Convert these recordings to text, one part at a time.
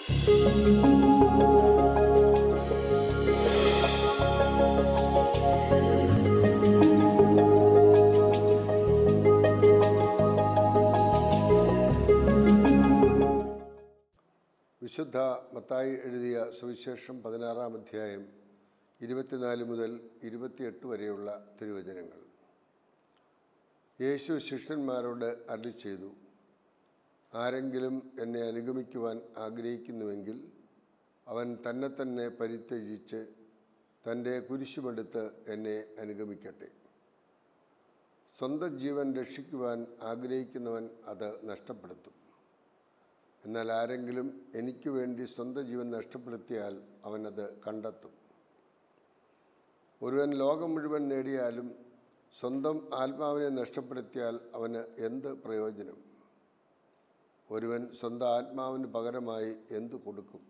വിശുദ്ധ മത്തായി എഴുതിയ സുവിശേഷം 16-ാം അധ്യായം 24 മുതൽ 28 വരെയുള്ള തിരുവചനങ്ങൾ. യേശു ശിഷ്യന്മാരോട് അരുളിച്ചെയ്തു, ആരെങ്കിലും എന്നെ അനുഗമിക്കുവാൻ ആഗ്രഹിക്കുന്നുവെങ്കിൽ അവൻ തന്നെ പരിത്യജിച്ച് തൻ്റെ കുരിശുമെടുത്ത് എന്നെ അനുഗമിക്കട്ടെ. സ്വന്തം ജീവൻ രക്ഷിക്കുവാൻ ആഗ്രഹിക്കുന്നവൻ അത് നഷ്ടപ്പെടുത്തും. എന്നാൽ ആരെങ്കിലും എനിക്ക് വേണ്ടി സ്വന്തം ജീവൻ നഷ്ടപ്പെടുത്തിയാൽ അവനത് കണ്ടെത്തും. ഒരുവൻ ലോകം മുഴുവൻ നേടിയാലും സ്വന്തം ആത്മാവിനെ നഷ്ടപ്പെടുത്തിയാൽ അവന് എന്ത് പ്രയോജനം? ഒരുവൻ സ്വന്തം ആത്മാവിന് പകരമായി എന്തു കൊടുക്കും?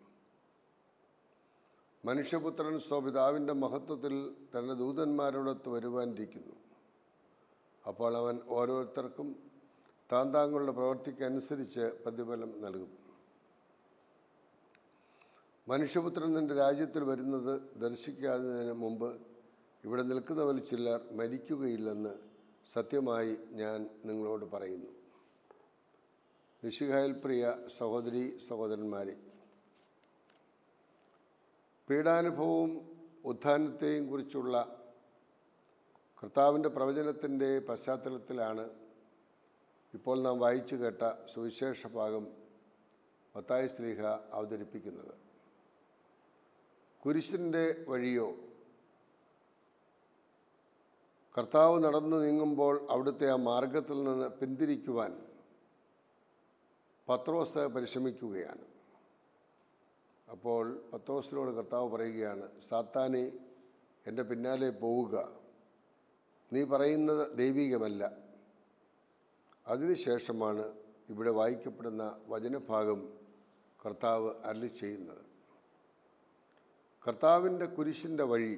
മനുഷ്യപുത്രൻ സ്വപിതാവിൻ്റെ മഹത്വത്തിൽ തൻ്റെ ദൂതന്മാരോടൊത്ത് വരുവാനിരിക്കുന്നു. അപ്പോൾ അവൻ ഓരോരുത്തർക്കും താന്താങ്ങളുടെ പ്രവൃത്തിക്കനുസരിച്ച് പ്രതിഫലം നൽകും. മനുഷ്യപുത്രൻ നിൻ്റെ രാജ്യത്തിൽ വരുന്നത് ദർശിക്കാതിന് മുമ്പ് ഇവിടെ നിൽക്കുന്നവരിൽ ചിലർ മരിക്കുകയില്ലെന്ന് സത്യമായി ഞാൻ നിങ്ങളോട് പറയുന്നു. മിശിഹായിൽ പ്രിയ സഹോദരീ സഹോദരന്മാരെ, പീഡാനുഭവവും ഉത്ഥാനത്തെയും കുറിച്ചുള്ള കർത്താവിൻ്റെ പ്രവചനത്തിൻ്റെ പശ്ചാത്തലത്തിലാണ് ഇപ്പോൾ നാം വായിച്ചു കേട്ട സുവിശേഷ ഭാഗം മത്തായി ശ്ലീഹ അവതരിപ്പിക്കുന്നത്. കുരിശിൻ്റെ വഴിയോ കർത്താവ് നടന്നു നീങ്ങുമ്പോൾ അവിടുത്തെ ആ മാർഗത്തിൽ നിന്ന് പിന്തിരിക്കുവാൻ പത്രോസ് പരിശ്രമിക്കുകയാണ്. അപ്പോൾ പത്രോസിനോട് കർത്താവ് പറയുകയാണ്, സാത്താനെ, എൻ്റെ പിന്നാലെ പോവുക, നീ പറയുന്നത് ദൈവികമല്ല. അതിനുശേഷമാണ് ഇവിടെ വായിക്കപ്പെടുന്ന വചനഭാഗം കർത്താവ് അരുളി ചെയ്യുന്നത്. കർത്താവിൻ്റെ കുരിശിൻ്റെ വഴി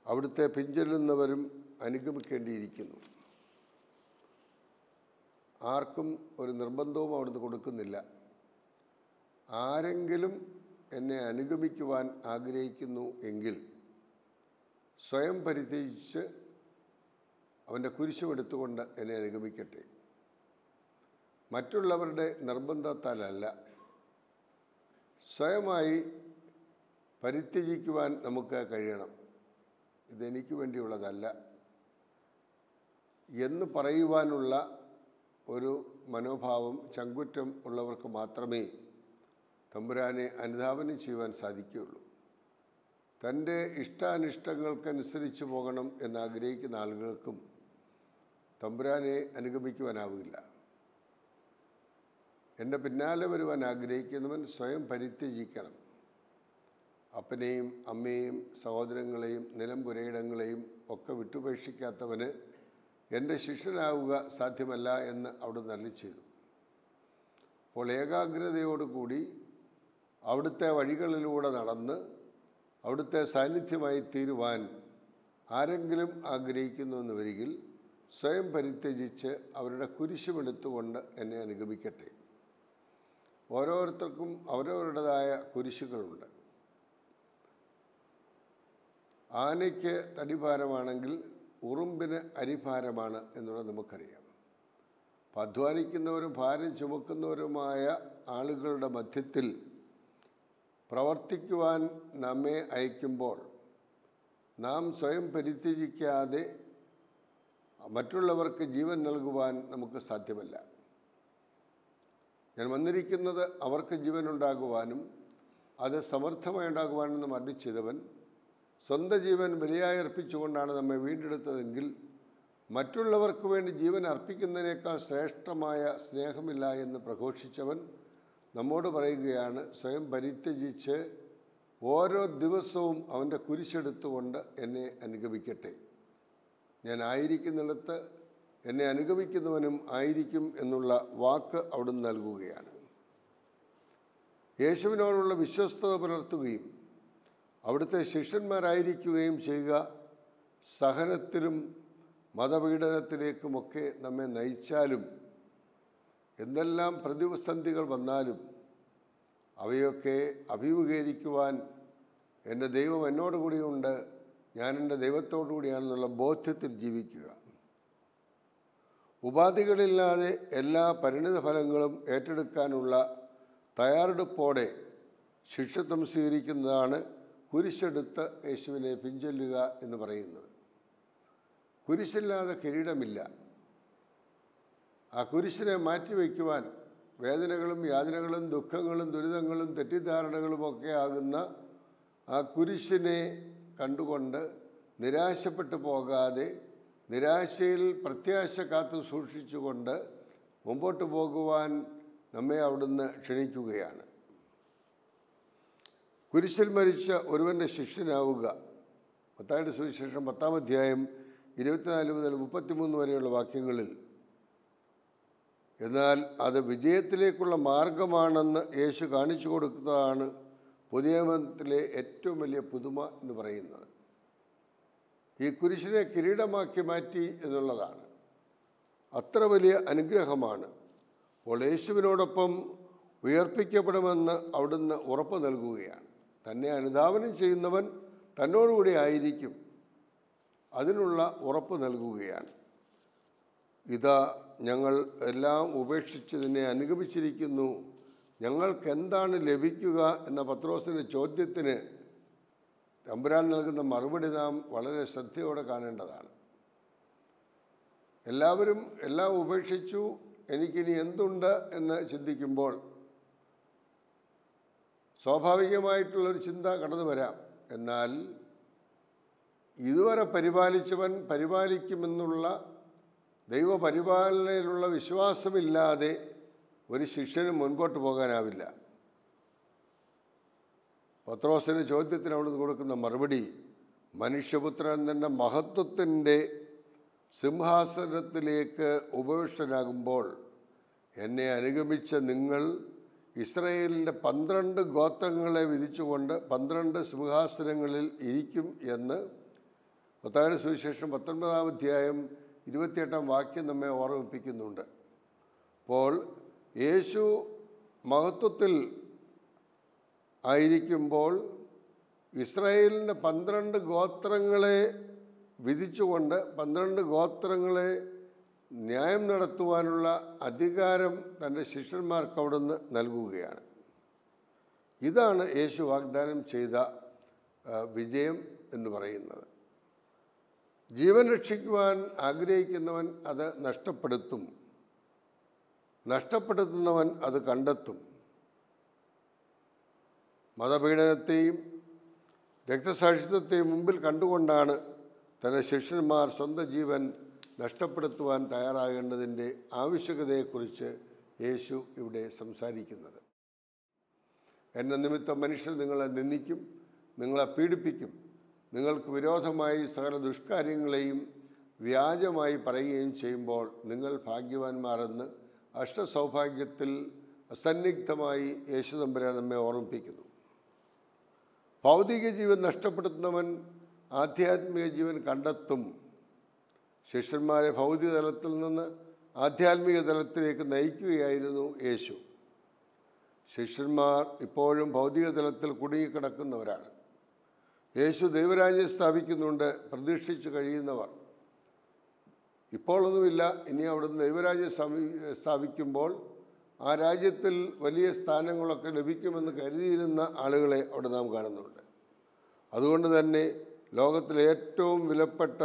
അവിടുത്തെ പിൻചെല്ലുന്നവരും അനുഗമിക്കേണ്ടിയിരിക്കുന്നു. ആർക്കും ഒരു നിർബന്ധവും അവിടുന്ന് കൊടുക്കുന്നില്ല. ആരെങ്കിലും എന്നെ അനുഗമിക്കുവാൻ ആഗ്രഹിക്കുന്നു എങ്കിൽ സ്വയം പരിത്യജിച്ച് അവൻ്റെ കുരിശുമെടുത്തുകൊണ്ട് എന്നെ അനുഗമിക്കട്ടെ. മറ്റുള്ളവരുടെ നിർബന്ധത്താലല്ല, സ്വയമായി പരിത്യജിക്കുവാൻ നമുക്ക് കഴിയണം. ഇതെനിക്ക് വേണ്ടിയുള്ളതല്ല എന്ന് പറയുവാനുള്ള ഒരു മനോഭാവം, ചങ്കുറ്റം ഉള്ളവർക്ക് മാത്രമേ തമ്പുരാനെ അനുധാവനം ചെയ്യുവാൻ സാധിക്കുകയുള്ളൂ. തൻ്റെ ഇഷ്ടാനിഷ്ടങ്ങൾക്കനുസരിച്ച് പോകണം എന്നാഗ്രഹിക്കുന്ന ആളുകൾക്കും തമ്പുരാനെ അനുഗമിക്കുവാനാവില്ല. എൻ്റെ പിന്നാലെ വരുവാൻ ആഗ്രഹിക്കുന്നവൻ സ്വയം പരിത്യജിക്കണം. അപ്പനെയും അമ്മയെയും സഹോദരങ്ങളെയും നിലം പുരയിടങ്ങളെയും ഒക്കെ വിട്ടുപേക്ഷിക്കാത്തവന് എൻ്റെ ശിഷ്യനാവുക സാധ്യമല്ല എന്ന് അവിടുന്ന് അരുളി ചെയ്തു. അപ്പോൾ ഏകാഗ്രതയോടുകൂടി അവിടുത്തെ വഴികളിലൂടെ നടന്ന് അവിടുത്തെ സാന്നിധ്യമായി തീരുവാൻ ആരെങ്കിലും ആഗ്രഹിക്കുന്നുവെന്ന് വരികിൽ സ്വയം പരിത്യജിച്ച് അവരുടെ കുരിശുമെടുത്തുകൊണ്ട് എന്നെ അനുഗമിക്കട്ടെ. ഓരോരുത്തർക്കും അവരവരുടേതായ കുരിശുകളുണ്ട്. ആനയ്ക്ക് തടിഭാരമാണെങ്കിൽ ഉറുമ്പിന് അരിഭാരമാണ് എന്നുള്ളത് നമുക്കറിയാം. അപ്പോൾ അധ്വാനിക്കുന്നവരും ഭാരം ചുമക്കുന്നവരുമായ ആളുകളുടെ മധ്യത്തിൽ പ്രവർത്തിക്കുവാൻ നമ്മെ അയക്കുമ്പോൾ നാം സ്വയം പരിത്യജിക്കാതെ മറ്റുള്ളവർക്ക് ജീവൻ നൽകുവാൻ നമുക്ക് സാധ്യമല്ല. ഞാൻ വന്നിരിക്കുന്നത് അവർക്ക് ജീവൻ ഉണ്ടാകുവാനും അത് സമർത്ഥമായി ഉണ്ടാകുവാനെന്നും അരുളി ചെയ്തവൻ സ്വന്തം ജീവൻ ബലിയായി അർപ്പിച്ചുകൊണ്ടാണ് നമ്മെ വീണ്ടെടുത്തതെങ്കിൽ മറ്റുള്ളവർക്ക് വേണ്ടി ജീവൻ അർപ്പിക്കുന്നതിനേക്കാൾ ശ്രേഷ്ഠമായ സ്നേഹമില്ല എന്ന് പ്രഘോഷിച്ചവൻ നമ്മോട് പറയുകയാണ്, സ്വയം പരിത്യജിച്ച് ഓരോ ദിവസവും അവൻ്റെ കുരിശെടുത്തുകൊണ്ട് എന്നെ അനുഗമിക്കട്ടെ. ഞാൻ ആയിരിക്കുന്നിടത്ത് എന്നെ അനുഗമിക്കുന്നവനും ആയിരിക്കും എന്നുള്ള വാക്ക് അവിടുന്ന് നൽകുകയാണ്. യേശുവിനോടുള്ള വിശ്വസ്തത പുലർത്തുകയും അവിടുത്തെ ശിഷ്യന്മാരായിരിക്കുകയും ചെയ്യുക സഹനത്തിലും മതപീഡനത്തിലേക്കുമൊക്കെ നമ്മെ നയിച്ചാലും എന്തെല്ലാം പ്രതിസന്ധികൾ വന്നാലും അവയൊക്കെ അഭിമുഖീകരിക്കുവാൻ എൻ്റെ ദൈവം എന്നോട് കൂടിയുണ്ട്, ഞാൻ എൻ്റെ ദൈവത്തോടു കൂടിയാണെന്നുള്ള ബോധ്യത്തിൽ ജീവിക്കുക. ഉപാധികളില്ലാതെ എല്ലാ പരിണിത ഫലങ്ങളും ഏറ്റെടുക്കാനുള്ള തയ്യാറെടുപ്പോടെ ശിഷ്യത്വം സ്വീകരിക്കുന്നതാണ് കുരിശെടുത്ത് യേശുവിനെ പിൻചൊല്ലുക എന്ന് പറയുന്നത്. കുരിശില്ലാതെ കിരീടമില്ല. ആ കുരിശിനെ മാറ്റിവെക്കുവാൻ വേദനകളും യാതനകളും ദുഃഖങ്ങളും ദുരിതങ്ങളും തെറ്റിദ്ധാരണകളുമൊക്കെ ആകുന്ന ആ കുരിശിനെ കണ്ടുകൊണ്ട് നിരാശപ്പെട്ടു പോകാതെ നിരാശയിൽ പ്രത്യാശ കാത്തു സൂക്ഷിച്ചുകൊണ്ട് മുമ്പോട്ട് പോകുവാൻ നമ്മെ അവിടുന്ന് ക്ഷണിക്കുകയാണ്. കുരിശിൽ മരിച്ച ഒരുവൻ്റെ ശിഷ്യനാവുക. മത്തായിയുടെ സുവിശേഷം 10-ാം അധ്യായം 24 മുതൽ 33 വരെയുള്ള വാക്യങ്ങളിൽ, എന്നാൽ അത് വിജയത്തിലേക്കുള്ള മാർഗമാണെന്ന് യേശു കാണിച്ചു കൊടുക്കുന്നതാണ് പുതിയ നിയമത്തിലെ ഏറ്റവും വലിയ പുതുമ എന്ന് പറയുന്നത്. ഈ കുരിശിനെ കിരീടമാക്കി മാറ്റി എന്നുള്ളതാണ്. അത്ര വലിയ അനുഗ്രഹമാണ്. അപ്പോൾ യേശുവിനോടൊപ്പം ഉയർപ്പിക്കപ്പെടുമെന്ന് അവിടുന്ന് ഉറപ്പ് നൽകുകയാണ്. തന്നെ അനുധാവനം ചെയ്യുന്നവൻ തന്നോടുകൂടി ആയിരിക്കും, അതിനുള്ള ഉറപ്പ് നൽകുകയാണ്. ഇതാ ഞങ്ങൾ എല്ലാം ഉപേക്ഷിച്ച് നിന്നെ അനുഗമിച്ചിരിക്കുന്നു, ഞങ്ങൾക്ക് എന്താണ് ലഭിക്കുക എന്ന പത്രോസിൻ്റെ ചോദ്യത്തിന് തമ്പുരാൻ നൽകുന്ന മറുപടി നാം വളരെ ശ്രദ്ധയോടെ കാണേണ്ടതാണ്. എല്ലാവരും എല്ലാം ഉപേക്ഷിച്ചു, എനിക്കിനി എന്തുണ്ട് എന്ന് ചിന്തിക്കുമ്പോൾ സ്വാഭാവികമായിട്ടുള്ളൊരു ചിന്ത കടന്നു വരാം. എന്നാൽ ഇതുവരെ പരിപാലിച്ചവൻ പരിപാലിക്കുമെന്നുള്ള ദൈവപരിപാലനയിലുള്ള വിശ്വാസമില്ലാതെ ഒരു ശിഷ്യന് മുൻപോട്ട് പോകാനാവില്ല. പത്രോസിൻ്റെ ചോദ്യത്തിന് അവിടുന്ന് കൊടുക്കുന്ന മറുപടി, മനുഷ്യപുത്രൻ തൻ്റെ മഹത്വത്തിൻ്റെ സിംഹാസനത്തിലേക്ക് ഉപവിഷ്ടനാകുമ്പോൾ എന്നെ അനുഗമിച്ച നിങ്ങൾ ഇസ്രായേലിൻ്റെ 12 ഗോത്രങ്ങളെ വിധിച്ചുകൊണ്ട് 12 സിംഹാസനങ്ങളിൽ ഇരിക്കും എന്ന് മത്തായിയുടെ സുവിശേഷം 19-ാം അധ്യായം 28-ാം വാക്യം നമ്മെ ഓർമ്മിപ്പിക്കുന്നുണ്ട്. അപ്പോൾ യേശു മഹത്വത്തിൽ ആയിരിക്കുമ്പോൾ ഇസ്രായേലിൻ്റെ 12 ഗോത്രങ്ങളെ വിധിച്ചുകൊണ്ട് 12 ഗോത്രങ്ങളെ ന്യായം നടത്തുവാനുള്ള അധികാരം തൻ്റെ ശിഷ്യന്മാർക്ക് അവിടുന്ന് നൽകുകയാണ്. ഇതാണ് യേശു വാഗ്ദാനം ചെയ്ത വിജയം എന്ന് പറയുന്നത്. ജീവൻ രക്ഷിക്കുവാൻ ആഗ്രഹിക്കുന്നവൻ അത് നഷ്ടപ്പെടുത്തും, നഷ്ടപ്പെടുത്തുന്നവൻ അത് കണ്ടെത്തും. മതപീഡനത്തെയും രക്തസാക്ഷിത്വത്തെയും മുമ്പിൽ കണ്ടുകൊണ്ടാണ് തൻ്റെ ശിഷ്യന്മാർ സ്വന്തം ജീവൻ നഷ്ടപ്പെടുത്തുവാൻ തയ്യാറാകേണ്ടതിൻ്റെ ആവശ്യകതയെക്കുറിച്ച് യേശു ഇവിടെ സംസാരിക്കുന്നത്. എന്ന നിമിത്തം മനുഷ്യർ നിങ്ങളെ നിന്ദിക്കും, നിങ്ങളെ പീഡിപ്പിക്കും, നിങ്ങൾക്ക് വിരോധമായി സകല ദുഷ്കാര്യങ്ങളെയും വ്യാജമായി പറയുകയും ചെയ്യുമ്പോൾ നിങ്ങൾ ഭാഗ്യവാന്മാരെന്ന് അഷ്ടസൗഭാഗ്യത്തിൽ അസന്നിഗ്ധമായി യേശു തമ്പുരാൻ നമ്മെ ഓർമ്മിപ്പിക്കുന്നു. ഭൗതിക ജീവൻ നഷ്ടപ്പെടുത്തുന്നവൻ ആധ്യാത്മിക ജീവൻ കണ്ടെത്തും. ശിഷ്യന്മാരെ ഭൗതിക തലത്തിൽ നിന്ന് ആധ്യാത്മിക തലത്തിലേക്ക് നയിക്കുകയായിരുന്നു യേശു. ശിഷ്യന്മാർ ഇപ്പോഴും ഭൗതിക തലത്തിൽ കുടുങ്ങിക്കിടക്കുന്നവരാണ്. യേശു ദൈവരാജ്യം സ്ഥാപിക്കുന്നുണ്ട്. പ്രതീക്ഷിച്ച് കഴിയുന്നവർ ഇപ്പോഴൊന്നുമില്ല, ഇനി അവിടുന്ന് ദൈവരാജ്യം സ്ഥാപിക്കുമ്പോൾ ആ രാജ്യത്തിൽ വലിയ സ്ഥാനങ്ങളൊക്കെ ലഭിക്കുമെന്ന് കരുതിയിരുന്ന ആളുകളെ അവിടെ നാം കാണുന്നുണ്ട്. അതുകൊണ്ട് തന്നെ ലോകത്തിലെ ഏറ്റവും വിലപ്പെട്ട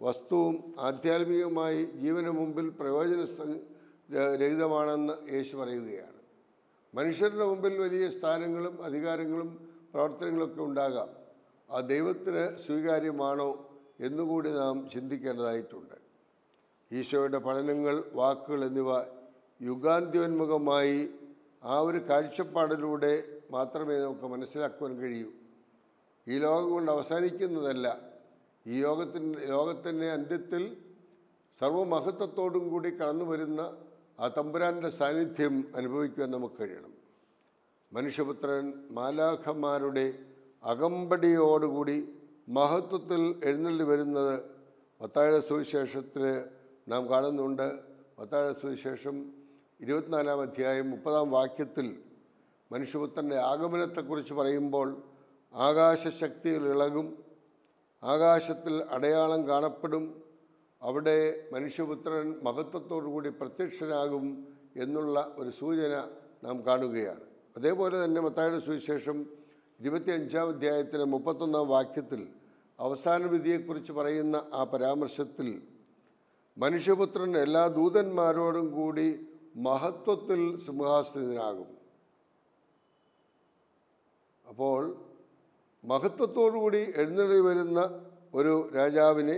വസ്തുവും ആധ്യാത്മികമായി ജീവന് മുമ്പിൽ പ്രയോജന രഹിതമാണെന്ന് യേശു പറയുകയാണ്. മനുഷ്യരുടെ മുമ്പിൽ വലിയ സ്ഥാനങ്ങളും അധികാരങ്ങളും പ്രവർത്തനങ്ങളൊക്കെ ഉണ്ടാകാം. ആ ദൈവത്തിന് സ്വീകാര്യമാണോ എന്നുകൂടി നാം ചിന്തിക്കേണ്ടതായിട്ടുണ്ട്. ഈശോയുടെ പഠനങ്ങൾ, വാക്കുകൾ എന്നിവ യുഗാന്ത്യോന്മുഖമായി ആ ഒരു കാഴ്ചപ്പാടിലൂടെ മാത്രമേ നമുക്ക് മനസ്സിലാക്കുവാൻ കഴിയൂ. ഈ ലോകം കൊണ്ട് അവസാനിക്കുന്നതല്ല. ഈ ലോകത്തിൻ്റെ അന്ത്യത്തിൽ സർവമഹത്വത്തോടും കൂടി കടന്നു വരുന്ന ആ തമ്പുരാൻ്റെ സാന്നിധ്യം അനുഭവിക്കുവാൻ നമുക്ക് കഴിയണം. മനുഷ്യപുത്രൻ മാലാഖമാരുടെ അകമ്പടിയോടുകൂടി മഹത്വത്തിൽ എഴുന്നള്ളി വരുന്നത് മത്തായിയുടെ സുവിശേഷത്തിൽ നാം കാണുന്നുണ്ട്. മത്തായിയുടെ സുവിശേഷം 24-ാം അധ്യായം 30-ാം വാക്യത്തിൽ മനുഷ്യപുത്രൻ്റെ ആഗമനത്തെക്കുറിച്ച് പറയുമ്പോൾ ആകാശശക്തികൾ ഇളകും, ആകാശത്തിൽ അടയാളം കാണപ്പെടും, അവിടെ മനുഷ്യപുത്രൻ മഹത്വത്തോടുകൂടി പ്രത്യക്ഷനാകും എന്നുള്ള ഒരു സൂചന നാം കാണുകയാണ്. അതേപോലെ തന്നെ മത്തായിയുടെ സുവിശേഷം 25-ാം അധ്യായത്തിലെ 31-ാം വാക്യത്തിൽ അവസാന വിധിയെക്കുറിച്ച് പറയുന്ന ആ പരാമർശത്തിൽ മനുഷ്യപുത്രൻ എല്ലാ ദൂതന്മാരോടും കൂടി മഹത്വത്തിൽ സിംഹാസനനാകും. അപ്പോൾ മഹത്വത്തോടുകൂടി എഴുന്നള്ളി വരുന്ന ഒരു രാജാവിനെ,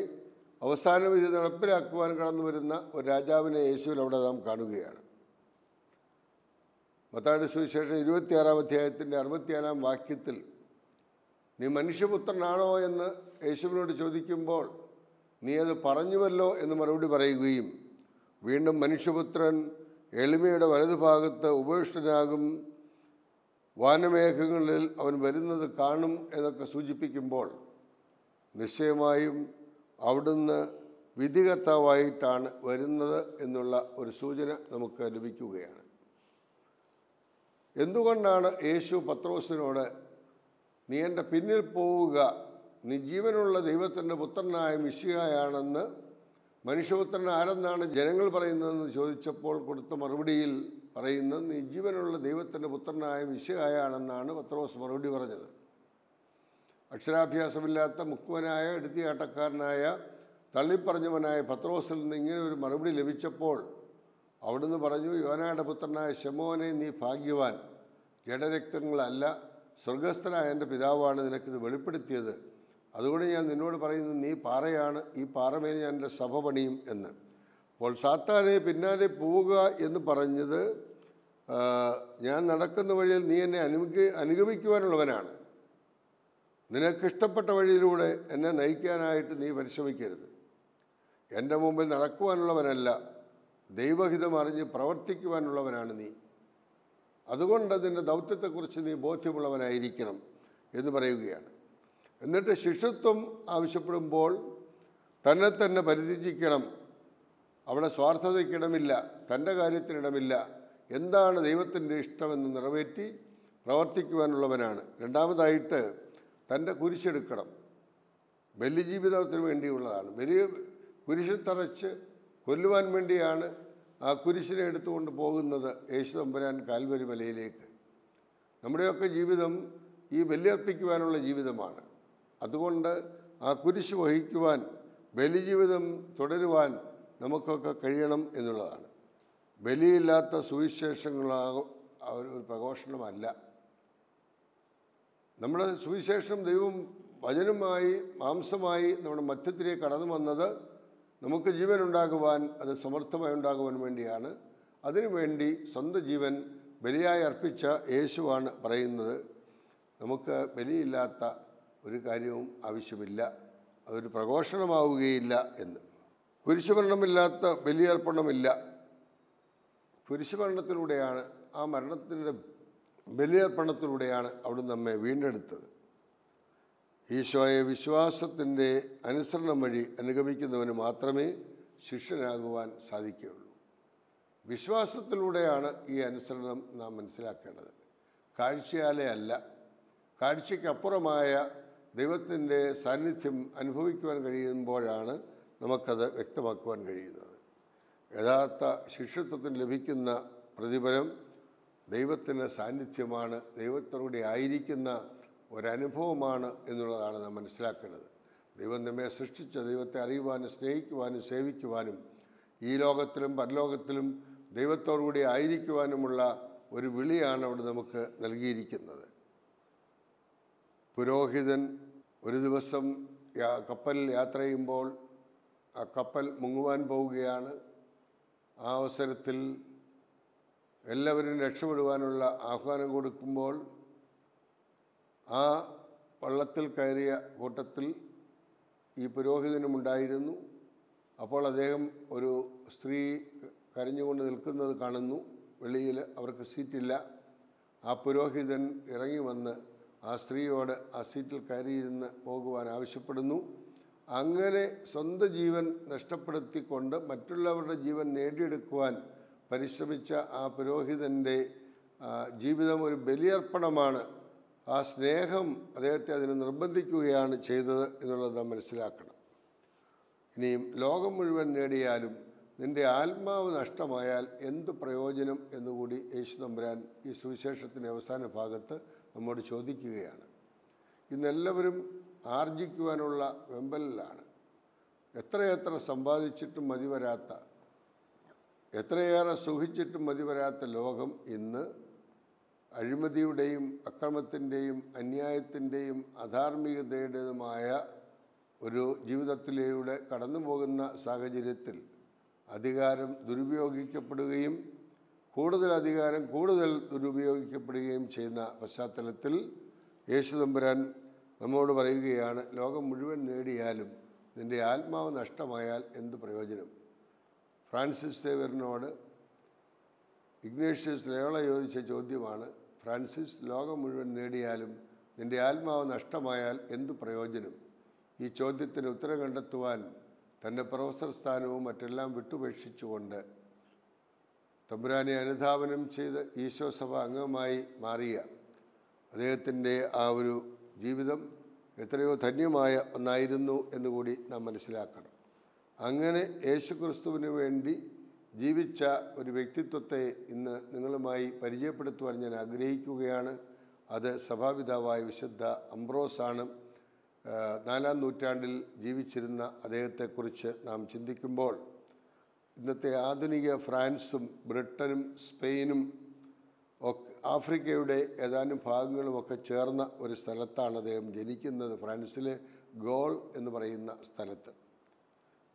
അവസാന വിധി നടപ്പിലാക്കുവാൻ കടന്നു വരുന്ന ഒരു രാജാവിനെ യേശുവിൽ അവിടെ നാം കാണുകയാണ്. മത്തായിയുടെ സുവിശേഷം 26-ാം അധ്യായത്തിൻ്റെ 64-ാം വാക്യത്തിൽ നീ മനുഷ്യപുത്രനാണോ എന്ന് യേശുവിനോട് ചോദിക്കുമ്പോൾ നീ അത് പറഞ്ഞുവല്ലോ എന്ന് മറുപടി പറയുകയും വീണ്ടും മനുഷ്യപുത്രൻ എളിമയുടെ വലതുഭാഗത്ത് ഉപവിഷ്ടനാകും, വാനമേഘങ്ങളിൽ അവൻ വരുന്നത് കാണും എന്നൊക്കെ സൂചിപ്പിക്കുമ്പോൾ നിശ്ചയമായും അവിടുന്ന് വിധികർത്താവായിട്ടാണ് വരുന്നത് എന്നുള്ള ഒരു സൂചന നമുക്ക് ലഭിക്കുകയാണ്. എന്തുകൊണ്ടാണ് യേശു പത്രോസിനോട് നീ എൻ്റെ പിന്നിൽ പോവുക, നീ ജീവനുള്ള ദൈവത്തിൻ്റെ പുത്രനായ മിശിഹായാണെന്ന്, മനുഷ്യപുത്രൻ ആരെന്നാണ് ജനങ്ങൾ പറയുന്നതെന്ന് ചോദിച്ചപ്പോൾ കൊടുത്ത മറുപടിയിൽ പറയുന്നത് നീ ജീവനുള്ള ദൈവത്തിൻ്റെ പുത്രനായ മിശിഹായാണെന്നാണ് പത്രോസ് മറുപടി പറഞ്ഞത്. അക്ഷരാഭ്യാസമില്ലാത്ത മുക്കുവനായ എടുത്തിയാട്ടക്കാരനായ തള്ളിപ്പറഞ്ഞവനായ പത്രോസിൽ നിന്ന് ഇങ്ങനെ ഒരു മറുപടി ലഭിച്ചപ്പോൾ അവിടുന്ന് പറഞ്ഞു, യോനായുടെ പുത്രനായ ശമോനെ നീ ഭാഗ്യവാൻ, ജഡരക്തങ്ങളല്ല സ്വർഗസ്ഥനായ എൻ്റെ പിതാവാണ് നിനക്കിത് വെളിപ്പെടുത്തിയത്. അതുകൊണ്ട് ഞാൻ നിന്നോട് പറയുന്നത് നീ പാറയാണ്, ഈ പാറമേൽ ഞാൻ എൻ്റെ സഭ പണിയും എന്ന്. അപ്പോൾ സാത്താനെ പിന്നാലെ പോവുക എന്ന് പറഞ്ഞത് ഞാൻ നടക്കുന്ന വഴിയിൽ നീ എന്നെ അനുഗമിക്കുവാനുള്ളവനാണ്, നിനക്കിഷ്ടപ്പെട്ട വഴിയിലൂടെ എന്നെ നയിക്കാനായിട്ട് നീ പരിശ്രമിക്കരുത്. എൻ്റെ മുമ്പിൽ നടക്കുവാനുള്ളവനല്ല, ദൈവഹിതം അറിഞ്ഞ് പ്രവർത്തിക്കുവാനുള്ളവനാണ് നീ. അതുകൊണ്ട് അതിൻ്റെ ദൗത്യത്തെക്കുറിച്ച് നീ ബോധ്യമുള്ളവനായിരിക്കണം എന്ന് പറയുകയാണ്. എന്നിട്ട് ശിഷ്യത്വം ആവശ്യപ്പെടുമ്പോൾ തന്നെ തന്നെ പരിത്യജിക്കണം, അവിടെ സ്വാർത്ഥതയ്ക്കിടമില്ല, തൻ്റെ കാര്യത്തിനിടമില്ല, എന്താണ് ദൈവത്തിൻ്റെ ഇഷ്ടമെന്ന് നിറവേറ്റി പ്രവർത്തിക്കുവാനുള്ളവനാണ്. രണ്ടാമതായിട്ട് തൻ്റെ കുരിശെടുക്കണം, ബലിജീവിതത്തിന് വേണ്ടിയുള്ളതാണ്. കുരിശിൽ തറച്ച് കൊല്ലുവാൻ വേണ്ടിയാണ് ആ കുരിശിനെ എടുത്തുകൊണ്ട് പോകുന്നത് യേശു തമ്പുരാൻ കാൽവരി മലയിലേക്ക്. നമ്മുടെയൊക്കെ ജീവിതം ഈ ബലിയർപ്പിക്കുവാനുള്ള ജീവിതമാണ്. അതുകൊണ്ട് ആ കുരിശ് വഹിക്കുവാൻ, ബലിജീവിതം തുടരുവാൻ നമുക്കൊക്കെ കഴിയണം എന്നുള്ളതാണ്. ബലിയില്ലാത്ത സുവിശേഷങ്ങളാകും ഒരു പ്രഘോഷണമല്ല. നമ്മുടെ സുവിശേഷം ദൈവം വചനമായി മാംസമായി നമ്മുടെ മധ്യത്തിലേക്ക് കടന്നു വന്നത് നമുക്ക് ജീവൻ ഉണ്ടാകുവാൻ, അത് സമർത്ഥമായി ഉണ്ടാകുവാൻ വേണ്ടിയാണ്. അതിനുവേണ്ടി സ്വന്തം ജീവൻ ബലിയായി അർപ്പിച്ച യേശുവാണ് പറയുന്നത് നമുക്ക് ബലിയില്ലാത്ത ഒരു കാര്യവും ആവശ്യമില്ല, അതൊരു പ്രഘോഷണമാവുകയില്ല എന്ന്. കുരിശുമരണമില്ലാത്ത ബലിയർപ്പണമില്ല. കുരിശുമരണത്തിലൂടെയാണ്, ആ മരണത്തിൻ്റെ ബലിയർപ്പണത്തിലൂടെയാണ് അവിടുന്ന് നമ്മെ വീണ്ടെടുത്തത്. ഈശോയെ വിശ്വാസത്തിൻ്റെ അനുസരണം വഴി അനുഗമിക്കുന്നവന് മാത്രമേ ശിഷ്യനാകുവാൻ സാധിക്കുകയുള്ളൂ. വിശ്വാസത്തിലൂടെയാണ് ഈ അനുസരണം നാം മനസ്സിലാക്കേണ്ടത്, കാഴ്ചയാലേ അല്ല. കാഴ്ചയ്ക്കപ്പുറമായ ദൈവത്തിൻ്റെ സാന്നിധ്യം അനുഭവിക്കുവാൻ കഴിയുമ്പോഴാണ് നമുക്കത് വ്യക്തമാക്കുവാൻ കഴിയുന്നത്. യഥാർത്ഥ ശിഷ്യത്വത്തിന് ലഭിക്കുന്ന പ്രതിഫലം ദൈവത്തിൻ്റെ സാന്നിധ്യമാണ്, ദൈവത്തോടെ ആയിരിക്കുന്ന ഒരനുഭവമാണ് എന്നുള്ളതാണ് നാം മനസ്സിലാക്കേണ്ടത്. ദൈവം നമ്മെ സൃഷ്ടിച്ച ദൈവത്തെ അറിയുവാനും സ്നേഹിക്കുവാനും സേവിക്കുവാനും ഈ ലോകത്തിലും പരലോകത്തിലും ദൈവത്തോടുകൂടി ആയിരിക്കുവാനുമുള്ള ഒരു വിളിയാണ് അവിടെ നമുക്ക് നൽകിയിരിക്കുന്നത്. പുരോഹിതൻ ഒരു ദിവസം കപ്പലിൽ യാത്ര ചെയ്യുമ്പോൾ ആ കപ്പൽ മുങ്ങുവാൻ പോവുകയാണ്. ആ അവസരത്തിൽ എല്ലാവരും രക്ഷപ്പെടുവാനുള്ള ആഹ്വാനം കൊടുക്കുമ്പോൾ ആ വള്ളത്തിൽ കയറിയ കൂട്ടത്തിൽ ഈ പുരോഹിതനുമുണ്ടായിരുന്നു. അപ്പോൾ അദ്ദേഹം ഒരു സ്ത്രീ കരഞ്ഞുകൊണ്ട് നിൽക്കുന്നത് കാണുന്നു. വെളിയിൽ അവർക്ക് സീറ്റില്ല. ആ പുരോഹിതൻ ഇറങ്ങി വന്ന് ആ സ്ത്രീയോട് ആ സീറ്റിൽ കയറിയിരുന്ന് പോകുവാൻ ആവശ്യപ്പെടുന്നു. അങ്ങനെ സ്വന്തം ജീവൻ നഷ്ടപ്പെടുത്തിക്കൊണ്ട് മറ്റുള്ളവരുടെ ജീവൻ നേടിയെടുക്കുവാൻ പരിശ്രമിച്ച ആ പുരോഹിതൻ്റെ ജീവിതം ഒരു ബലിയർപ്പണമാണ്. ആ സ്നേഹം അദ്ദേഹത്തെ അതിന് നിർബന്ധിക്കുകയാണ് ചെയ്തത് എന്നുള്ളത് നാം മനസ്സിലാക്കണം. ഇനിയും ലോകം മുഴുവൻ നേടിയാലും നിൻ്റെ ആത്മാവ് നഷ്ടമായാൽ എന്ത് പ്രയോജനം എന്നുകൂടി യേശു തമ്പുരാൻ ഈ സുവിശേഷത്തിൻ്റെ അവസാന ഭാഗത്ത് നമ്മോട് ചോദിക്കുകയാണ്. ഇന്നെല്ലാവരും ആർജിക്കുവാനുള്ള വെമ്പലിലാണ്. എത്രയെത്ര സമ്പാദിച്ചിട്ടും മതിവരാത്ത, എത്രയേറെ സുഖിച്ചിട്ടും മതിവരാത്ത ലോകം ഇന്ന് അഴിമതിയുടെയും അക്രമത്തിൻ്റെയും അന്യായത്തിൻ്റെയും അധാർമികതയുടേതുമായ ഒരു ജീവിതത്തിലൂടെ കടന്നു പോകുന്ന സാഹചര്യത്തിൽ അധികാരം ദുരുപയോഗിക്കപ്പെടുകയും കൂടുതൽ അധികാരം കൂടുതൽ ദുരുപയോഗിക്കപ്പെടുകയും ചെയ്യുന്ന പശ്ചാത്തലത്തിൽ യേശു തമ്പുരാൻ നമ്മോട് പറയുകയാണ്, ലോകം മുഴുവൻ നേടിയാലും നിൻ്റെ ആത്മാവ് നഷ്ടമായാൽ എന്ത് പ്രയോജനം? ഫ്രാൻസിസ് സേവ്യറിനോട് ഇഗ്നേഷ്യസ് ലോയോള ചോദിച്ച ചോദ്യമാണ്, ഫ്രാൻസിസ്, ലോകം മുഴുവൻ നേടിയാലും നിൻ്റെ ആത്മാവ് നഷ്ടമായാൽ എന്ത് പ്രയോജനം? ഈ ചോദ്യത്തിന് ഉത്തരം കണ്ടെത്തുവാൻ തൻ്റെ പ്രൊഫസർ സ്ഥാനവും മറ്റെല്ലാം വിട്ടുപേക്ഷിച്ചുകൊണ്ട് തമ്പുരാനെ അനുധാവനം ചെയ്ത് ഈശോ സഭ അംഗമായി മാറിയ അദ്ദേഹത്തിൻ്റെ ആ ഒരു ജീവിതം എത്രയോ ധന്യമായ ഒന്നായിരുന്നു എന്നുകൂടി നാം മനസ്സിലാക്കണം. അങ്ങനെ യേശുക്രിസ്തുവിന് വേണ്ടി ജീവിച്ച ഒരു വ്യക്തിത്വത്തെ ഇന്ന് നിങ്ങളുമായി പരിചയപ്പെടുത്തുവാൻ ഞാൻ ആഗ്രഹിക്കുകയാണ്. അത് സഭാപിതാവായ വിശുദ്ധ അംബ്രോസാണ്. 4-ാം നൂറ്റാണ്ടിൽ ജീവിച്ചിരുന്ന അദ്ദേഹത്തെക്കുറിച്ച് നാം ചിന്തിക്കുമ്പോൾ ഇന്നത്തെ ആധുനിക ഫ്രാൻസും ബ്രിട്ടനും സ്പെയിനും ആഫ്രിക്കയുടെ ഏതാനും ഭാഗങ്ങളുമൊക്കെ ചേർന്ന ഒരു സ്ഥലത്താണ് അദ്ദേഹം ജനിക്കുന്നത്. ഫ്രാൻസിലെ ഗോൾ എന്ന് പറയുന്ന സ്ഥലത്ത്.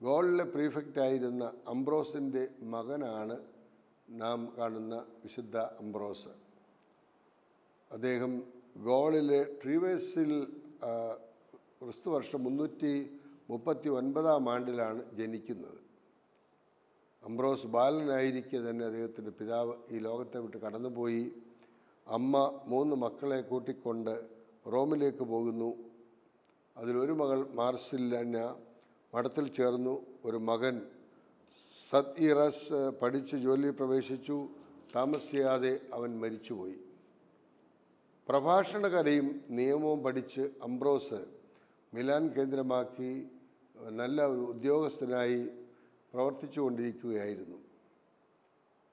ഗോളിലെ പ്രീഫെക്റ്റായിരുന്ന അംബ്രോസിൻ്റെ മകനാണ് നാം കാണുന്ന വിശുദ്ധ അംബ്രോസ്. അദ്ദേഹം ഗോളിലെ ട്രീവേഴ്സിൽ ക്രിസ്തുവർഷം 339-ാം ആണ്ടിലാണ് ജനിക്കുന്നത്. അംബ്രോസ് ബാലനായിരിക്കെ തന്നെ അദ്ദേഹത്തിൻ്റെ പിതാവ് ഈ ലോകത്തെ വിട്ട് കടന്നുപോയി. അമ്മ 3 മക്കളെ കൂട്ടിക്കൊണ്ട് റോമിലേക്ക് പോകുന്നു. അതിലൊരു മകൾ മാർസില്ലന മഠത്തിൽ ചേർന്നു. ഒരു മകൻ സത്ഇറസ് പഠിച്ച് ജോലിയിൽ പ്രവേശിച്ചു. താമസിയാതെ അവൻ മരിച്ചുപോയി. പ്രഭാഷണകലയും നിയമവും പഠിച്ച് അംബ്രോസ് മിലാൻ കേന്ദ്രമാക്കി നല്ല ഒരു ഉദ്യോഗസ്ഥനായി പ്രവർത്തിച്ചു കൊണ്ടിരിക്കുകയായിരുന്നു.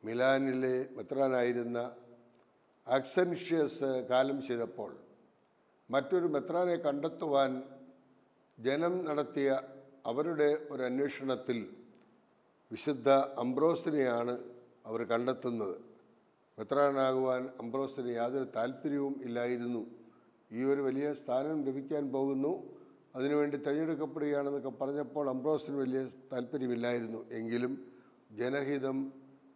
മിലാനിലെ മെത്രാനായിരുന്ന അക്സൻഷ്യസ് കാലം ചെയ്തപ്പോൾ മറ്റൊരു മെത്രാനെ കണ്ടെത്തുവാൻ ജനം നടത്തിയ അവരുടെ ഒരു അന്വേഷണത്തിൽ വിശുദ്ധ അംബ്രോസിനെയാണ് അവർ കണ്ടെത്തുന്നത്. മെത്രാനാകുവാൻ അംബ്രോസിന് യാതൊരു താല്പര്യവും ഇല്ലായിരുന്നു. ഈ ഒരു വലിയ സ്ഥാനം ലഭിക്കാൻ പോകുന്നു, അതിനുവേണ്ടി തിരഞ്ഞെടുക്കപ്പെടുകയാണെന്നൊക്കെ പറഞ്ഞപ്പോൾ അംബ്രോസിന് വലിയ താല്പര്യമില്ലായിരുന്നു. എങ്കിലും ജനഹിതം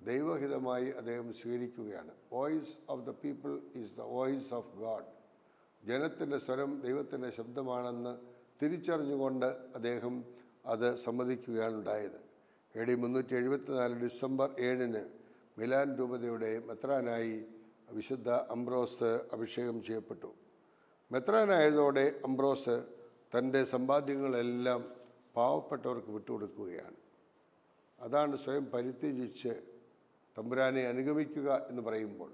ദൈവഹിതമായി അദ്ദേഹം സ്വീകരിക്കുകയാണ്. Voice of the people is the voice of God. ജനത്തിൻ്റെ സ്വരം ദൈവത്തിൻ്റെ ശബ്ദമാണെന്ന് തിരിച്ചറിഞ്ഞുകൊണ്ട് അദ്ദേഹം അത് സമ്മതിക്കുകയാണ് ഉണ്ടായത്. AD 374 ഡിസംബർ 7-ന് മിലാൻ രൂപതയുടെ മെത്രാനായി വിശുദ്ധ അംബ്രോസ് അഭിഷേകം ചെയ്യപ്പെട്ടു. മെത്രാനായതോടെ അംബ്രോസ് തൻ്റെ സമ്പാദ്യങ്ങളെല്ലാം പാവപ്പെട്ടവർക്ക് വിട്ടുകൊടുക്കുകയാണ്. അതാണ് സ്വയം പരിത്യജിച്ച് തമ്പുരാനെ അനുഗമിക്കുക എന്ന് പറയുമ്പോൾ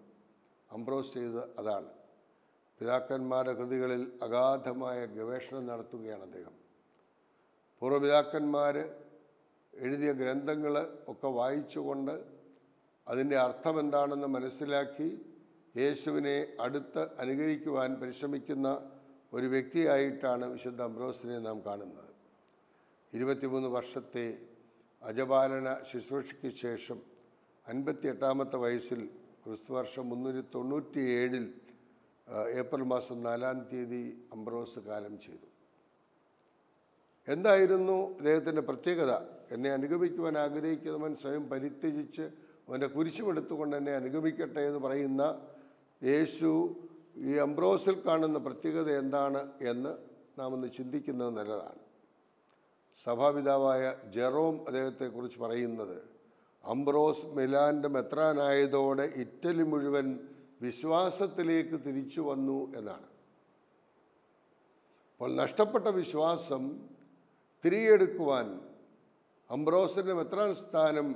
അംബ്രോസ് ചെയ്തത് അതാണ്. പിതാക്കന്മാരുടെ കൃതികളിൽ അഗാധമായ ഗവേഷണം നടത്തുകയാണ് അദ്ദേഹം. പൂർവ്വപിതാക്കന്മാർ എഴുതിയ ഗ്രന്ഥങ്ങൾ ഒക്കെ വായിച്ചുകൊണ്ട് അതിൻ്റെ അർത്ഥമെന്താണെന്ന് മനസ്സിലാക്കി യേശുവിനെ അടുത്ത് അനുകരിക്കുവാൻ പരിശ്രമിക്കുന്ന ഒരു വ്യക്തിയായിട്ടാണ് വിശുദ്ധ അംബ്രോസിനെ നാം കാണുന്നത്. 23 വർഷത്തെ അജപാലന ശുശ്രൂഷയ്ക്ക് ശേഷം 58-ാമത്തെ വയസ്സിൽ ക്രിസ്തുവർഷം 397-ൽ ഏപ്രിൽ മാസം 4-ാം തീയതി അംബ്രോസ് കാലം ചെയ്തു. എന്തായിരുന്നു ഇദ്ദേഹത്തിൻ്റെ പ്രത്യേകത? എന്നെ അനുഗമിക്കുവാൻ ആഗ്രഹിക്കുന്നവൻ സ്വയം പരിത്യജിച്ച് അവൻ്റെ കുരിശുമെടുത്തുകൊണ്ട് എന്നെ അനുഗമിക്കട്ടെ എന്ന് പറയുന്ന യേശു ഈ അംബ്രോസിൽ കാണുന്ന പ്രത്യേകത എന്താണ് എന്ന് നാം ഒന്ന് ചിന്തിക്കുന്നത് നല്ലതാണ്. സഭാപിതാവായ ജെറോം അദ്ദേഹത്തെക്കുറിച്ച് പറയുന്നത്, അംബ്രോസ് മിലാൻ്റെ മെത്രാനായതോടെ ഇറ്റലി മുഴുവൻ വിശ്വാസത്തിലേക്ക് തിരിച്ചു വന്നു എന്നാണ്. അപ്പോൾ നഷ്ടപ്പെട്ട വിശ്വാസം തിരികെടുക്കുവാൻ അംബ്രോസിൻ്റെ മെത്രാൻ സ്ഥാനം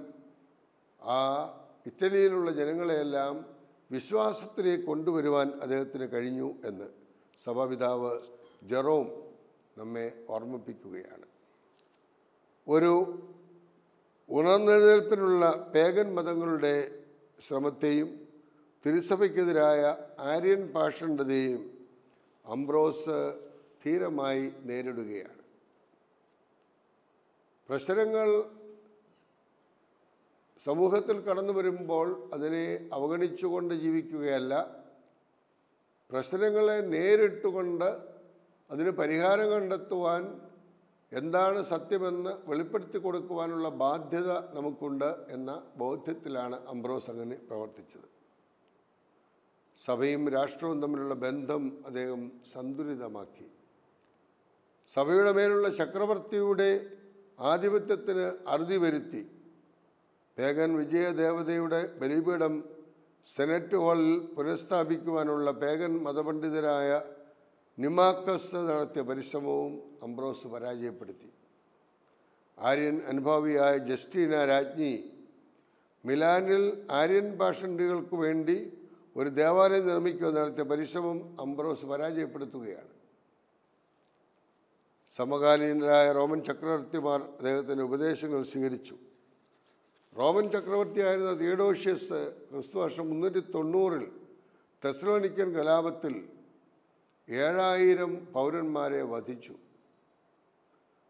ആ ഇറ്റലിയിലുള്ള ജനങ്ങളെയെല്ലാം വിശ്വാസത്തിലേക്ക് കൊണ്ടുവരുവാൻ അദ്ദേഹത്തിന് കഴിഞ്ഞു എന്ന് സഭാപിതാവ് ജെറോം നമ്മെ ഓർമ്മിപ്പിക്കുകയാണ്. ഒരു ഉണർന്നെഴുന്നേൽപ്പിനുള്ള പേഗൻ മതങ്ങളുടെ ശ്രമത്തെയും തിരുസഭയ്ക്കെതിരായ ആര്യൻ പാഷണ്ഡതയെയും അംബ്രോസ് ധീരമായി നേരിടുകയാണ്. പ്രശ്നങ്ങൾ സമൂഹത്തിൽ കടന്നു വരുമ്പോൾ അതിനെ അവഗണിച്ചുകൊണ്ട് ജീവിക്കുകയല്ല, പ്രശ്നങ്ങളെ നേരിട്ടുകൊണ്ട് അതിന് പരിഹാരം കണ്ടെത്തുവാൻ എന്താണ് സത്യമെന്ന് വെളിപ്പെടുത്തി കൊടുക്കുവാനുള്ള ബാധ്യത നമുക്കുണ്ട് എന്ന ബോധ്യത്തിലാണ് അംബ്രോസ് അങ്ങനെ പ്രവർത്തിച്ചത്. സഭയും രാഷ്ട്രവും തമ്മിലുള്ള ബന്ധം അദ്ദേഹം സന്തുലിതമാക്കി. സഭയുടെ മേലുള്ള ചക്രവർത്തിയുടെ ആധിപത്യത്തിന് അറുതി വരുത്തി. പേഗൻ വിജയദേവതയുടെ ബലിപീഠം സെനറ്റ് ഹാളിൽ പുനഃസ്ഥാപിക്കുവാനുള്ള പേഗൻ മതപണ്ഡിതരായ നിമാക്കസ് നടത്തിയ പരിശ്രമവും അംബ്രോസ് പരാജയപ്പെടുത്തി. ആര്യൻ അനുഭാവിയായ ജസ്റ്റീന രാജ്ഞി മിലാനിൽ ആര്യൻ പാഷണ്ഡികൾക്ക് വേണ്ടി ഒരു ദേവാലയം നിർമ്മിക്കുക നടത്തിയ പരിശ്രമം അംബ്രോസ് പരാജയപ്പെടുത്തുകയാണ്. സമകാലീനരായ റോമൻ ചക്രവർത്തിമാർ അദ്ദേഹത്തിൻ്റെ ഉപദേശങ്ങൾ സ്വീകരിച്ചു. റോമൻ ചക്രവർത്തിയായിരുന്ന തിയഡോഷ്യസ് ക്രിസ്തുവർഷം 390 തെസ്സലോനിക്കൻ കലാപത്തിൽ 7000 പൗരന്മാരെ വധിച്ചു.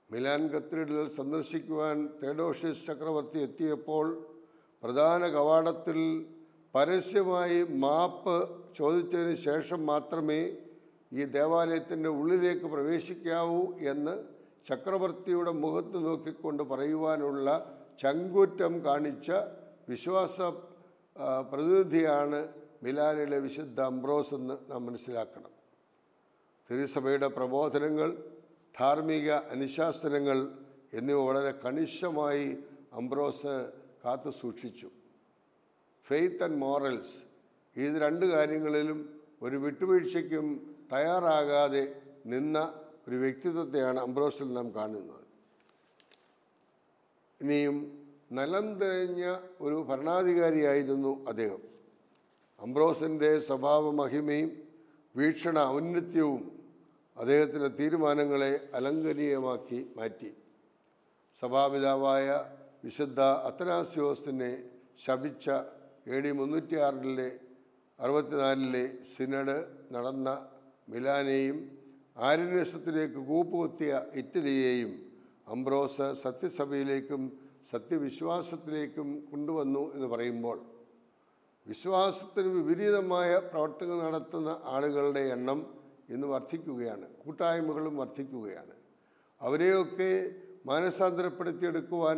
മിലാൻ കത്തീഡ്രൽ സന്ദർശിക്കുവാൻ തിയഡോഷ്യസ് ചക്രവർത്തി എത്തിയപ്പോൾ പ്രധാന കവാടത്തിൽ പരസ്യമായി മാപ്പ് ചോദിച്ചതിന് ശേഷം മാത്രമേ ഈ ദേവാലയത്തിൻ്റെ ഉള്ളിലേക്ക് പ്രവേശിക്കാവൂ എന്ന് ചക്രവർത്തിയുടെ മുഖത്ത് നോക്കിക്കൊണ്ട് പറയുവാനുള്ള ചങ്കൂറ്റം കാണിച്ച വിശ്വാസ പ്രതിനിധിയാണ് മിലാനിലെ വിശുദ്ധ അംബ്രോസ് എന്ന് നാം മനസ്സിലാക്കണം. തിരുസഭയുടെ പ്രബോധനങ്ങൾ, ധാർമ്മിക അനുശാസനങ്ങൾ എന്നിവ വളരെ കണിശമായി അംബ്രോസ് കാത്തു സൂക്ഷിച്ചു. ഫെയ്ത്ത് ആൻഡ് മോറൽസ്, ഇത് 2 കാര്യങ്ങളിലും ഒരു വിട്ടുവീഴ്ചയ്ക്കും തയ്യാറാകാതെ നിന്ന ഒരു വ്യക്തിത്വത്തെയാണ് അംബ്രോസിൽ നാം കാണുന്നത്. ഇനിയും നലം തികഞ്ഞ ഒരു ഭരണാധികാരിയായിരുന്നു അദ്ദേഹം. അംബ്രോസിൻ്റെ സ്വഭാവ മഹിമയും വീക്ഷണ ഔന്നത്യവും അദ്ദേഹത്തിൻ്റെ തീരുമാനങ്ങളെ അലംഘനീയമാക്കി മാറ്റി. സഭാപിതാവായ വിശുദ്ധ അത്തനാസ്യോസിനെ ശപിച്ച AD 364 സിനഡ് നടന്ന മിലാനെയും ആര്യനിസത്തിലേക്ക് കൂപ്പുകുത്തിയ ഇറ്റലിയെയും അംബ്രോസ് സത്യസഭയിലേക്കും സത്യവിശ്വാസത്തിലേക്കും കൊണ്ടുവന്നു എന്ന് പറയുമ്പോൾ വിശ്വാസത്തിന് വിപരീതമായ പ്രവർത്തനങ്ങൾ നടത്തുന്ന ആളുകളുടെ എണ്ണം ഇന്ന് വർദ്ധിക്കുകയാണ്. കൂട്ടായ്മകളും വർദ്ധിക്കുകയാണ്. അവരെയൊക്കെ മാനസാന്തരപ്പെടുത്തിയെടുക്കുവാൻ,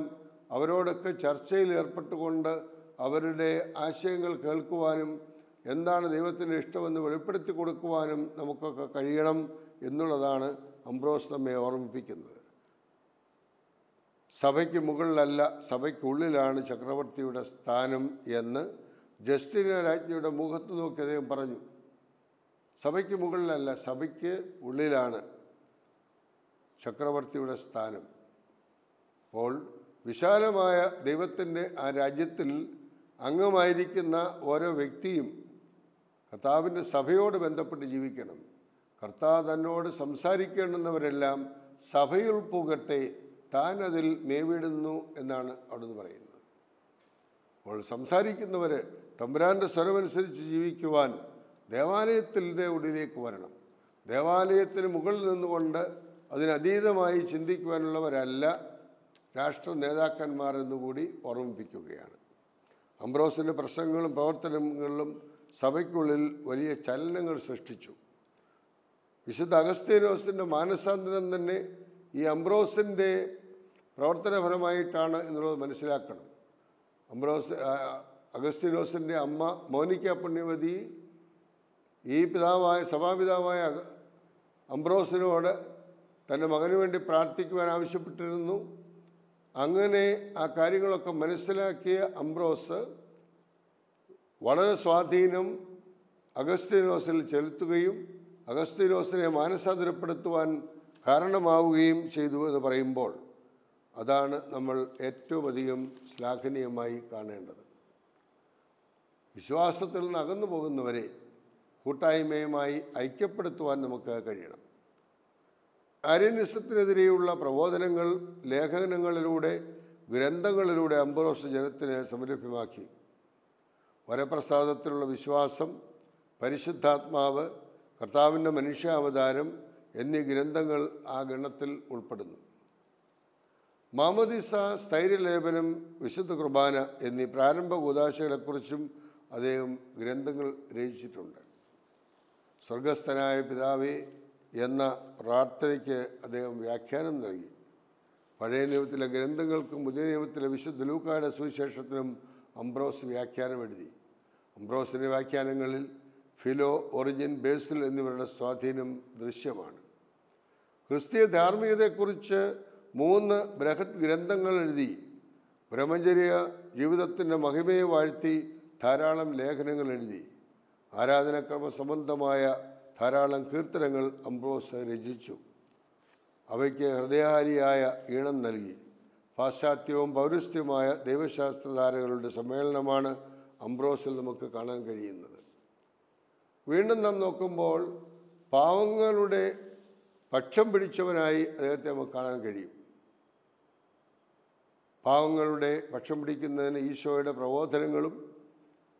അവരോടൊക്കെ ചർച്ചയിൽ ഏർപ്പെട്ടുകൊണ്ട് അവരുടെ ആശയങ്ങൾ കേൾക്കുവാനും എന്താണ് ദൈവത്തിൻ്റെ ഇഷ്ടമെന്ന് വെളിപ്പെടുത്തി കൊടുക്കുവാനും നമുക്കൊക്കെ കഴിയണം എന്നുള്ളതാണ് അംബ്രോസ് നമ്മെ ഓർമ്മിപ്പിക്കുന്നത്. സഭയ്ക്ക് മുകളിലല്ല, സഭയ്ക്കുള്ളിലാണ് ചക്രവർത്തിയുടെ സ്ഥാനം എന്ന് ജസ്റ്റീന രാജ്ഞിയുടെ മുഖത്ത് നോക്കി അദ്ദേഹം പറഞ്ഞു. സഭയ്ക്ക് മുകളിലല്ല, സഭയ്ക്ക് ഉള്ളിലാണ് ചക്രവർത്തിയുടെ സ്ഥാനം. അപ്പോൾ വിശാലമായ ദൈവത്തിൻ്റെ ആ രാജ്യത്തിൽ അംഗമായിരിക്കുന്ന ഓരോ വ്യക്തിയും കർത്താവിൻ്റെ സഭയോട് ബന്ധപ്പെട്ട് ജീവിക്കണം. കർത്താവ് തന്നോട് സംസാരിക്കേണ്ടുന്നവരെല്ലാം സഭയിൽ പോകട്ടെ, താൻ അതിൽ മേവിടുന്നു എന്നാണ് അവിടുന്ന് പറയുന്നത്. അപ്പോൾ സംസാരിക്കുന്നവർ തമ്പുരാൻ്റെ സ്വരമനുസരിച്ച് ജീവിക്കുവാൻ ദേവാലയത്തിൻ്റെ ഉള്ളിലേക്ക് വരണം. ദേവാലയത്തിന് മുകളിൽ നിന്നുകൊണ്ട് അതിനതീതമായി ചിന്തിക്കുവാനുള്ളവരല്ല രാഷ്ട്ര നേതാക്കന്മാർ എന്നുകൂടി ഓർമ്മിപ്പിക്കുകയാണ്. അംബ്രോസിൻ്റെ പ്രസംഗങ്ങളും പ്രവർത്തനങ്ങളിലും സഭയ്ക്കുള്ളിൽ വലിയ ചലനങ്ങൾ സൃഷ്ടിച്ചു. വിശുദ്ധ അഗസ്തീനോസിൻ്റെ മാനസാന്തരം തന്നെ ഈ അംബ്രോസിൻ്റെ പ്രവർത്തനപരമായിട്ടാണ് എന്നുള്ളത് മനസ്സിലാക്കണം. അഗസ്തീനോസിൻ്റെ അമ്മ മോനിക്ക പുണ്യവതി ഈ സഭാപിതാവായ അംബ്രോസിനോട് തൻ്റെ മകന് വേണ്ടി പ്രാർത്ഥിക്കുവാൻ ആവശ്യപ്പെട്ടിരുന്നു. അങ്ങനെ ആ കാര്യങ്ങളൊക്കെ മനസ്സിലാക്കിയ അംബ്രോസ് വളരെ സ്വാധീനം അഗസ്തീനോസിൽ ചെലുത്തുകയും അഗസ്തീനോസിനെ മാനസാന്തരപ്പെടുത്തുവാൻ കാരണമാവുകയും ചെയ്തു എന്ന് പറയുമ്പോൾ അതാണ് നമ്മൾ ഏറ്റവും അധികം ശ്ലാഘനീയമായി കാണേണ്ടത്. വിശ്വാസത്തിൽ നിന്ന് അകന്നു പോകുന്നവരെ കൂട്ടായ്മയുമായി ഐക്യപ്പെടുത്തുവാൻ നമുക്ക് കഴിയണം. അരിയനിസത്തിനെതിരെയുള്ള പ്രബോധനങ്ങൾ ലേഖനങ്ങളിലൂടെ, ഗ്രന്ഥങ്ങളിലൂടെ അംബ്രോസ് ജനത്തിന് സംലഭ്യമാക്കി. വരപ്രസാദത്തിലുള്ള വിശ്വാസം, പരിശുദ്ധാത്മാവ്, കർത്താവിൻ്റെ മനുഷ്യാവതാരം എന്നീ ഗ്രന്ഥങ്ങൾ ആ ഗണത്തിൽ ഉൾപ്പെടുന്നു. മാമോദീസ, സ്ഥൈര്യലേപനം, വിശുദ്ധ കുർബാന എന്നീ പ്രാരംഭ കൂദാശകളെക്കുറിച്ചും അദ്ദേഹം ഗ്രന്ഥങ്ങൾ രചിച്ചിട്ടുണ്ട്. സ്വർഗസ്ഥനായ പിതാവേ എന്ന പ്രാർത്ഥനയ്ക്ക് അദ്ദേഹം വ്യാഖ്യാനം നൽകി. പഴയ നിയമത്തിലെ ഗ്രന്ഥങ്ങൾക്കും പുതിയ നിയമത്തിലെ വിശുദ്ധ ലൂക്കായുടെ സുവിശേഷത്തിനും അംബ്രോസ് വ്യാഖ്യാനം എഴുതി. അംബ്രോസിൻ്റെ വ്യാഖ്യാനങ്ങളിൽ ഫിലോ, ഒറിജിൻ, ബേസിൽ എന്നിവരുടെ സ്വാധീനം ദൃശ്യമാണ്. ക്രിസ്തീയ ധാർമ്മികതയെക്കുറിച്ച് 3 ബൃഹത് ഗ്രന്ഥങ്ങൾ എഴുതി. ബ്രഹ്മചര്യ ജീവിതത്തിൻ്റെ മഹിമയെ വാഴ്ത്തി ധാരാളം ലേഖനങ്ങൾ എഴുതി. ആരാധനാക്രമ സംബന്ധമായ ധാരാളം കീർത്തനങ്ങൾ അംബ്രോസ് രചിച്ചു. അവയ്ക്ക് ഹൃദയഹാരിയായ ഈണം നൽകി. പാശ്ചാത്യവും പൗരസ്ത്യവുമായ ദൈവശാസ്ത്രധാരകളുടെ സമ്മേളനമാണ് അംബ്രോസിൽ നമുക്ക് കാണാൻ കഴിയുന്നത്. വീണ്ടും നാം നോക്കുമ്പോൾ പാവങ്ങളുടെ പക്ഷം പിടിച്ചവനായി അദ്ദേഹത്തെ നമുക്ക് കാണാൻ കഴിയും. പാവങ്ങളുടെ പക്ഷം പിടിക്കുന്നതിന് ഈശോയുടെ പ്രബോധനങ്ങളും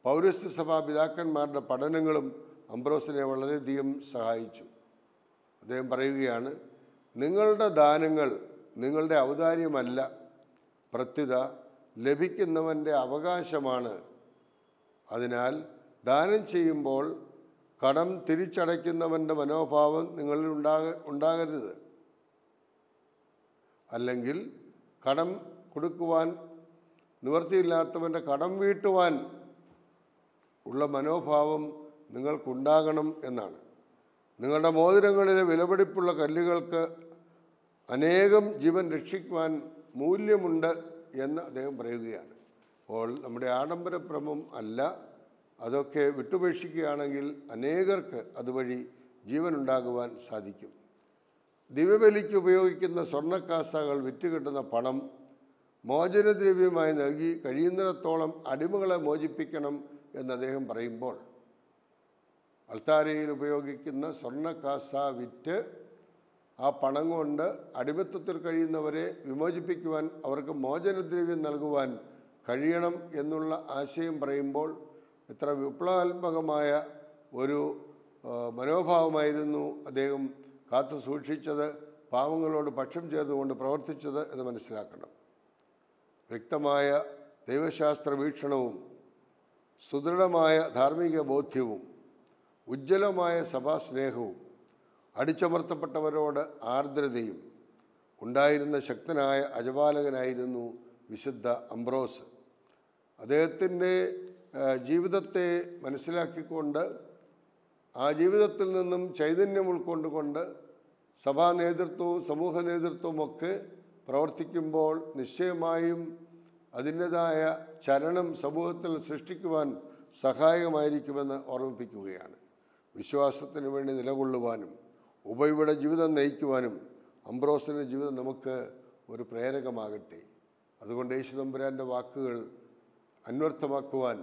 പൗരസ്ത്യ സഭാ പിതാക്കന്മാരുടെ പഠനങ്ങളും അംബ്രോസിനെ വളരെയധികം സഹായിച്ചു. അദ്ദേഹം പറയുകയാണ്, നിങ്ങളുടെ ദാനങ്ങൾ നിങ്ങളുടെ ഔദാര്യമല്ല, പ്രത്യുത ലഭിക്കുന്നവൻ്റെ അവകാശമാണ്. അതിനാൽ ദാനം ചെയ്യുമ്പോൾ കടം തിരിച്ചടയ്ക്കുന്നവൻ്റെ മനോഭാവം നിങ്ങളിൽ ഉണ്ടാകരുത്. അല്ലെങ്കിൽ കടം കൊടുക്കുവാൻ നിവൃത്തിയില്ലാത്തവൻ്റെ കടം വീട്ടുവാൻ ഉള്ള മനോഭാവം നിങ്ങൾക്കുണ്ടാകണം എന്നാണ്. നിങ്ങളുടെ മോതിരങ്ങളിലെ വിലപിടിപ്പുള്ള കല്ലുകൾക്ക് അനേകം ജീവൻ രക്ഷിക്കുവാൻ മൂല്യമുണ്ട് എന്ന് അദ്ദേഹം പറയുകയാണ്. അപ്പോൾ നമ്മുടെ ആഡംബരഭ്രമം അല്ല, അതൊക്കെ വിട്ടുപേക്ഷിക്കുകയാണെങ്കിൽ അനേകർക്ക് അതുവഴി ജീവനുണ്ടാകുവാൻ സാധിക്കും. ദിവ്യബലിക്ക് ഉപയോഗിക്കുന്ന സ്വർണ്ണക്കാസകൾ വിറ്റുകിട്ടുന്ന പണം മോചനദ്രവ്യമായി നൽകി കഴിയുന്നിടത്തോളം അടിമകളെ മോചിപ്പിക്കണം എന്ന് അദ്ദേഹം പറയുമ്പോൾ, അൾത്താരയിൽ ഉപയോഗിക്കുന്ന സ്വർണ്ണക്കാസ വിറ്റ് ആ പണം കൊണ്ട് അടിമത്തത്തിൽ കഴിയുന്നവരെ വിമോചിപ്പിക്കുവാൻ, അവർക്ക് മോചനദ്രവ്യം നൽകുവാൻ കഴിയണം എന്നുള്ള ആശയം പറയുമ്പോൾ എത്ര വിപ്ലവാത്മകമായ ഒരു മനോഭാവമായിരുന്നു അദ്ദേഹം കാത്തു സൂക്ഷിച്ചത്, പാവങ്ങളോട് പക്ഷം ചേർന്നുകൊണ്ട് പ്രവർത്തിച്ചത് എന്ന് മനസ്സിലാക്കണം. വ്യക്തമായ ദൈവശാസ്ത്ര വീക്ഷണവും സുദൃഢമായ ധാർമ്മിക ബോധ്യവും ഉജ്ജ്വലമായ സഭാസ്നേഹവും അടിച്ചമർത്തപ്പെട്ടവരോട് ആർദ്രതയും ഉണ്ടായിരുന്ന ശക്തനായ അജപാലകനായിരുന്നു വിശുദ്ധ അംബ്രോസ്. അദ്ദേഹത്തിൻ്റെ ജീവിതത്തെ മനസ്സിലാക്കിക്കൊണ്ട് ആ ജീവിതത്തിൽ നിന്നും ചൈതന്യം ഉൾക്കൊണ്ടുകൊണ്ട് സഭാ നേതൃത്വവും സമൂഹ നേതൃത്വവും ഒക്കെ പ്രവർത്തിക്കുമ്പോൾ നിശ്ചയമായും അതിൻ്റെതായ ചലനം സമൂഹത്തിൽ സൃഷ്ടിക്കുവാൻ സഹായകമായിരിക്കുമെന്ന് ഓർമ്മിപ്പിക്കുകയാണ്. വിശ്വാസത്തിന് വേണ്ടി നിലകൊള്ളുവാനും ഉഭയയുടെ ജീവിതം നയിക്കുവാനും അംബ്രോസിൻ്റെ ജീവിതം നമുക്ക് ഒരു പ്രേരകമാകട്ടെ. അതുകൊണ്ട് യേശു തമ്പുരാൻ്റെ വാക്കുകൾ അന്വർത്ഥമാക്കുവാൻ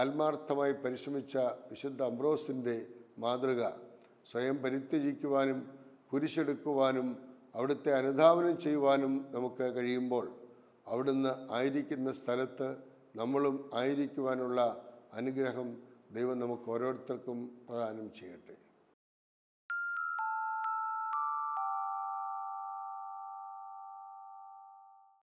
ആത്മാർത്ഥമായി പരിശ്രമിച്ച വിശുദ്ധ അംബ്രോസിൻ്റെ മാതൃക സ്വയം പരിത്യജിക്കുവാനും കുരിശെടുക്കുവാനും അവിടുത്തെ അനുധാവനം ചെയ്യുവാനും നമുക്ക് കഴിയുമ്പോൾ അവിടുന്ന് ആയിരിക്കുന്ന സ്ഥലത്ത് നമ്മളും ആയിരിക്കുവാനുള്ള അനുഗ്രഹം ദൈവം നമുക്ക് ഓരോരുത്തർക്കും പ്രദാനം ചെയ്യട്ടെ.